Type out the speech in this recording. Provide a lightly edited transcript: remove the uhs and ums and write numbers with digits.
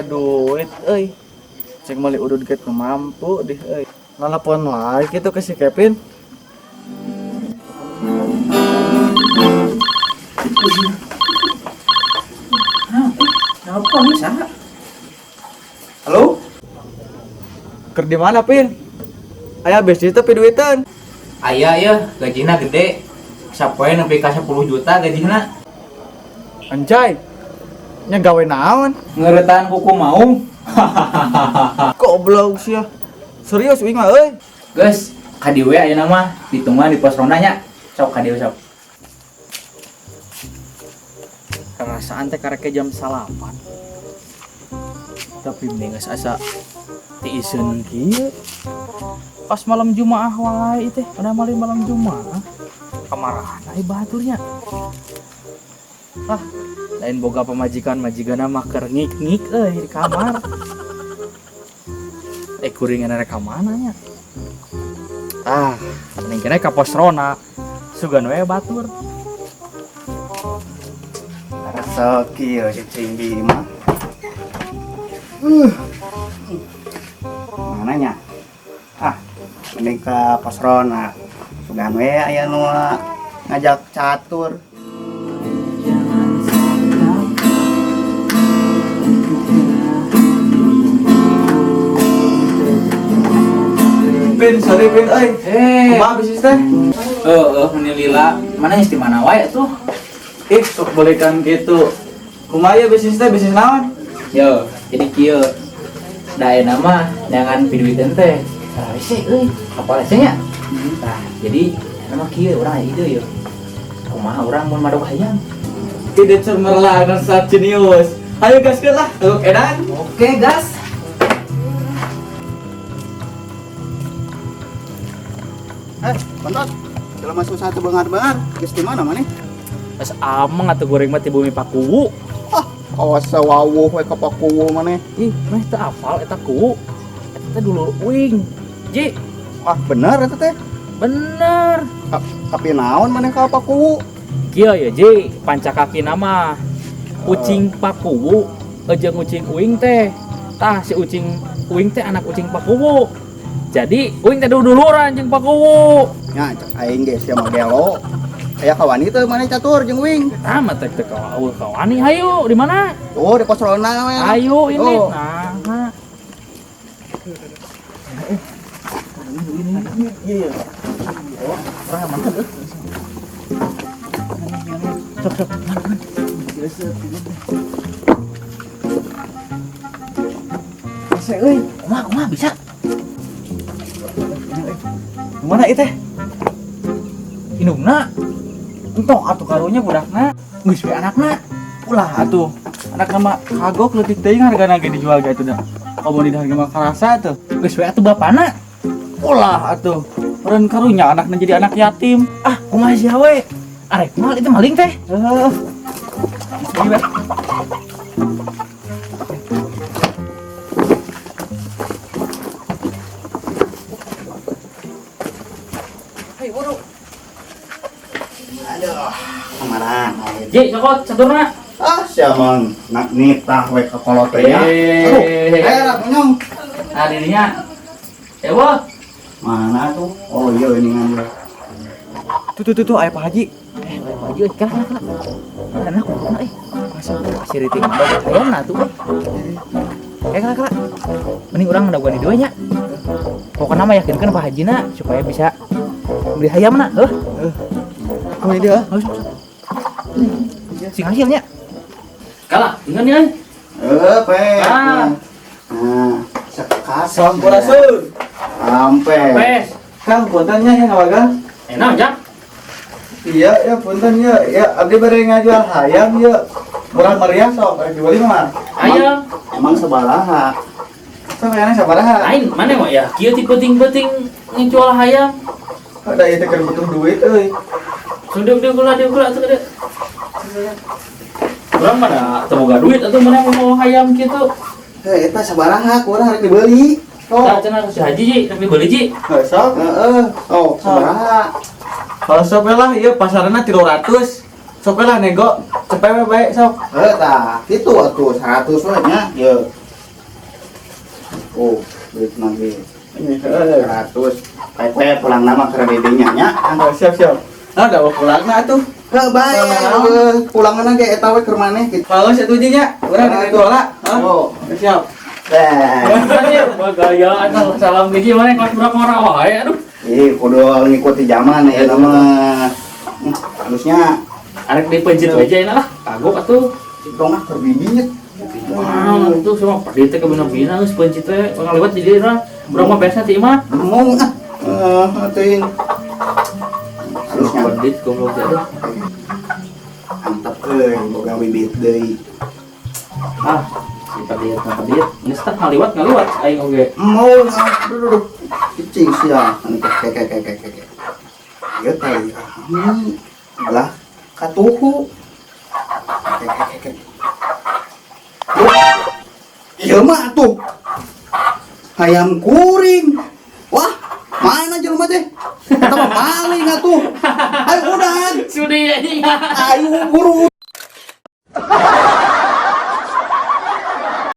duit cek mali udud get mampu deh nelpon wae gitu ke si Kevin. Nelpon bisa? Halo? Ker di mana, Pin? Aya besi teh piduitan. Aya ya, gajina gede. Sapoe nepi ka 10 juta gajina. Anjay. Nya gawe naon? Ngeuretan kuku maung. Goblok sia. Serius uing mah euy. Geus, ka dieu we ayeuna mah ditungguan di pos ronda nya. Sok ka dieu sok. Kerasaan teh karek jam 8. Tapi mengeus asa tiiseun kieu. Pas malam Jumaah wae teh, ada malam Jumaah. Kamarahan ai baturnya. Lain boga pamajikan-majigana mah keur ngik-ngik di kamar. Kuring ana rek ka mana nya? Mending kena ka pos rona. Sugan we batur. Rasa kieu cicing di mah. Mananya? Mending ka pos rona. Sugan we aya nu ngajak catur. Pin, sorry Pin, kumaha bisnis teh? Meni lila, mana geus di mana wae tuh? Sok balikan gitu. Kumaha ya bisnis teh, bisnis naon? Yo, jadi kieu. Da ayeuna mah jangan piduiteun teh. Tah hese euy, apal hese nya? Tah, jadi nama kieu urang aya ide yo. Kumaha urang mun madog hayam? Ide cemerlang dan sangat jenius. Ayo gaskeun lah, edan. Oke, gas. Bentar. Kalau masuk satu bengar-bengar, geus di mana maneh? Pas ameng atuh goreng mah ti bumi Pakuwu. Awas sawawuh we ka Pakuwu maneh. Mah teu apal eta kuwu. Eta teh dulur uing. Ji, Bener eta teh. bener. Tapi naon maneh ka Pakuwu? Kieu ya Ji, pancakaki nama. Ucing Pakuwu, jeung ucing uing teh. Tah si ucing uing teh anak ucing Pakuwu. Jadi uing teh duluran jeung Pakuwu. Nya cek aing ge sia mah gelo. Aya kawan itu maneh catur jeung wing. Mah teh kawani hayu di mana? Tuh di pos rona we. Ayo ini. Oh. Nah. Iya. Orang mantap tuh. Sok. Bisa euy. Kumaha bisa? Gimana itu teh? Indungna. Entong atuh karunya budakna. Geus we anakna. Ulah atuh. Anak nama kagok leutik teuing hargana ge dijual ge atuh da. Komo di harga mah karasa tuh. Geus we atuh bapana. Ulah atuh. Meureun karunya anakna jadi anak yatim. Kumaha sia we? Arek mal itu maling teh. Ini we. Aduh, kemaran. Ji, cokot caturna. Sia mang nak nitah we ka kolot teh nya. Rak nyong. Dirinya. Ewo. Mana tuh? Oh iya ini ngambil. Tuh aya Pak Haji. Pak Haji kala. Karena aku masa siriti mah hayamna tuh. Kala. Mending urang ndaguan di dieu nya. Pokona mah yakinkeun Pak Hajina supaya bisa beli hayamna, Kau dia, sing hasilnya. Kala, ingat. Pe. Sekat. Sampurasun. Sampai. Kang, puntennya ya ngawaga. Enak, Jak. Iya, ya punten ya. Ya, abdi bari ngajual hayam ya. Murah meriah sok, bari jual mah. Hayam. Emang sabaraha? Sok kayaknya sabaraha. Lain mana mah ya? Kieu ti penting-penting ngejual hayam. Ada itu kan butuh duit euy. Sunduk dia gula atuh gede. Urang mana teu boga duit atuh mana mau hayam kitu. Eta sabaraha kurang harus dibeli. Tah cenah si Haji Ji, tapi beli Ji. Sok. Oh, sabaraha? Kalau sok lah, iya pasarnya 300. Sok lah nego, cepet baik sok. Tah, kitu atuh 100 we nya. Ye. Oh, duit mage. 100. Kayak pulang nama ke dedenya nya. Oh, siap. Nah, udah mau pulang nah tuh. Bayar pulangan ge eta we keur maneh gitu. Kalau setujunya, urang di dola. Oh, Siap. teh. Gaya atau salam gigi mana kelas berapa orang wae aduh. Kudu ngikuti zaman ya nama. Harusnya Arek dipencet aja enak lah. Kagok atuh. dong terbidinya. Wah, itu semua padi teh kebina-bina geus pencet teh ngaliwat di dira. Urang mah biasa ti mah. Ngomong ating harusnya Pandit goblok teh aduh. mantap boga bibit deui. Ah, si padiet. Geus tak ngaliwat aing oge. Mau duduk cicing sia kayak. Ya tadi belah katuhu. Kayak. Iya mah tuh. Ayam kuring. Wah, mana jelema teh? Eta mah maling atuh. Ayo udah. Sudi anjing. Ayo buru.